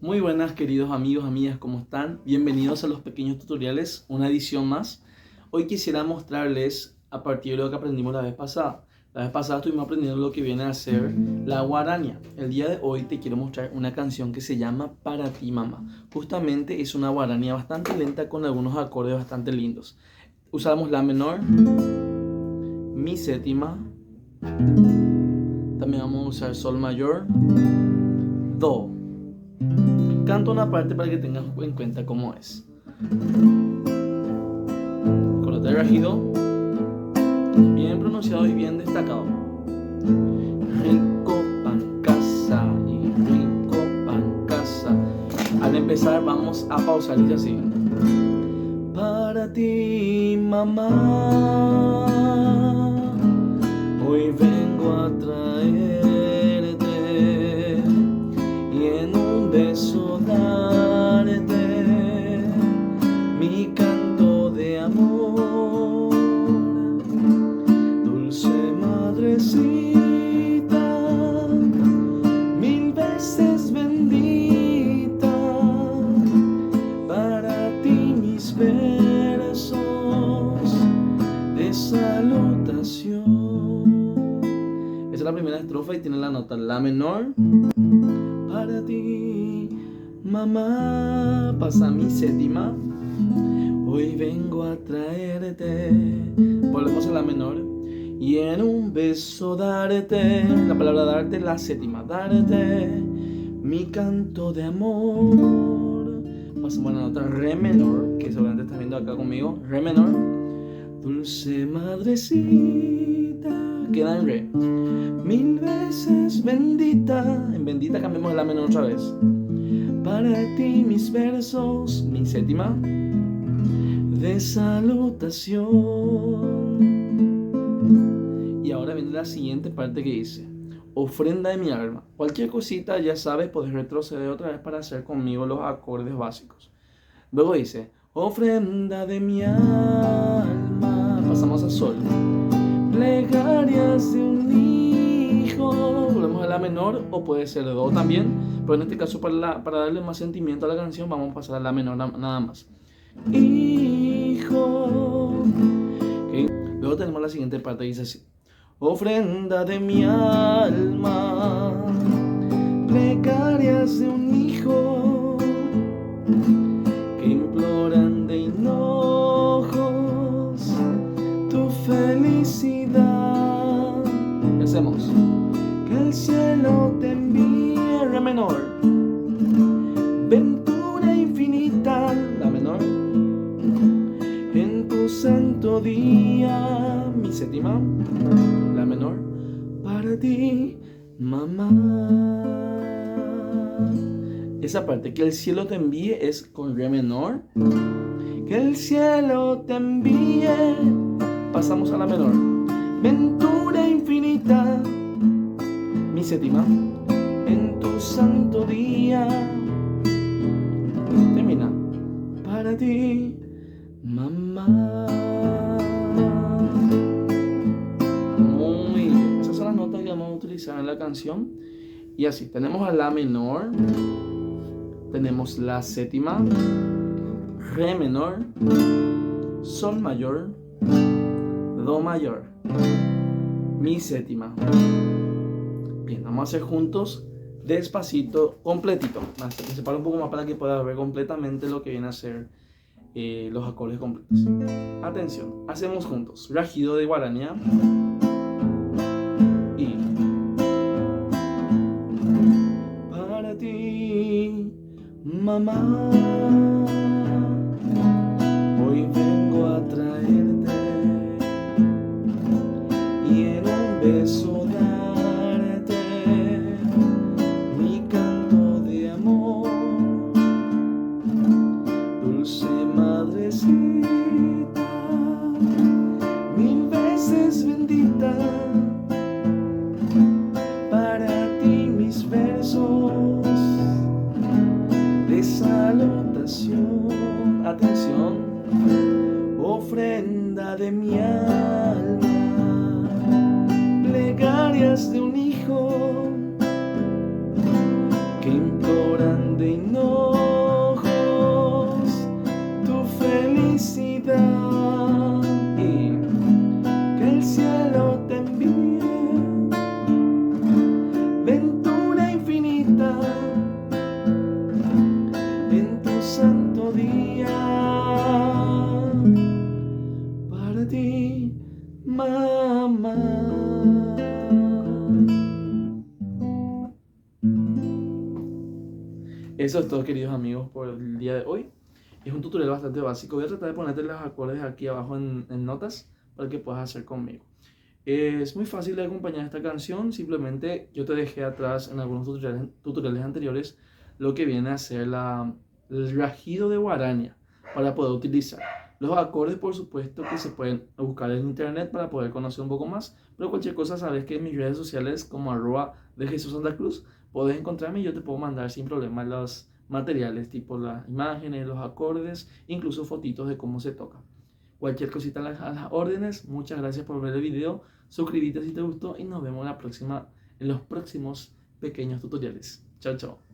Muy buenas queridos amigos, amigas, ¿cómo están? Bienvenidos a los pequeños tutoriales, una edición más. Hoy quisiera mostrarles a partir de lo que aprendimos la vez pasada. La vez pasada estuvimos aprendiendo lo que viene a ser la guaraña. El día de hoy te quiero mostrar una canción que se llama Para ti, mamá. Justamente es una guaraña bastante lenta con algunos acordes bastante lindos. Usamos la menor, mi séptima, también vamos a usar sol mayor, do. Canto una parte para que tengas en cuenta cómo es. Acorde de regido, bien pronunciado y bien destacado. Rico pan casa y rico pan casa. Al empezar vamos a pausar y así. Para ti, mamá, hoy vengo a traerte y en un beso darte mi canto de amor. Dulce madrecita, mil veces bendita, para ti mis versos de salutación. Esa es la primera estrofa y tiene la nota la menor. Para ti, mamá, pasa mi séptima. Hoy vengo a traerte. Volvemos a la menor. Y en un beso darte, la palabra darte, la séptima, darte mi canto de amor. Pasamos a la nota re menor, que seguramente estás viendo acá conmigo. Re menor. Dulce madrecita, queda en re. Mil veces bendita. En bendita cambiamos la menor otra vez. Para ti mis versos, mi séptima, de salutación. Y ahora viene la siguiente parte que dice: ofrenda de mi alma. Cualquier cosita, ya sabes, puedes retroceder otra vez para hacer conmigo los acordes básicos. Luego dice: ofrenda de mi alma. Pasamos a sol. Plegarias de un hijo. Volvemos a la menor, o puede ser do también, pero en este caso para darle más sentimiento a la canción vamos a pasar a la menor nada más. Hijo. Okay. Luego tenemos la siguiente parte, dice así: ofrenda de mi alma, plegarias de un hijo que imploran de hinojos tu felicidad. ¿Qué hacemos? Que el cielo te envíe, re menor, ventura infinita, la menor, en tu santo día, mi séptima, la menor, para ti, mamá. Esa parte, que el cielo te envíe, es con re menor. Que el cielo te envíe, pasamos a la menor, ventura infinita, mi séptima, en tu santo día, termina, para ti, mamá. Muy bien, esas son las notas que vamos a utilizar en la canción. Y así, tenemos a la menor, tenemos la séptima, re menor, sol mayor, do mayor, mi séptima. Bien, vamos a hacer juntos despacito, completito. Hasta que separe un poco más para que puedas ver completamente lo que viene a ser los acordes completos. Atención, hacemos juntos regido de guaraña y para ti, mamá, hoy vengo a traerte y en un beso darte mi canto de amor. Dulce madrecita, mil veces bendita, para ti mis versos de salutación. Atención, ofrenda de mi alma, plegarias de un hijo que imploran de Eso es todo, queridos amigos, por el día de hoy. Es un tutorial bastante básico. Voy a tratar de ponerte los acordes aquí abajo en notas para que puedas hacer conmigo. Es muy fácil de acompañar esta canción. Simplemente yo te dejé atrás en algunos tutoriales anteriores lo que viene a ser el rajido de guaraña para poder utilizar. Los acordes, por supuesto, que se pueden buscar en internet para poder conocer un poco más. Pero cualquier cosa, sabes que en mis redes sociales como @de Jesús Santa Cruz puedes encontrarme y yo te puedo mandar sin problema los materiales, tipo las imágenes, los acordes, incluso fotitos de cómo se toca. Cualquier cosita a las órdenes. Muchas gracias por ver el video. Suscríbete si te gustó y nos vemos en los próximos pequeños tutoriales. Chao, chao.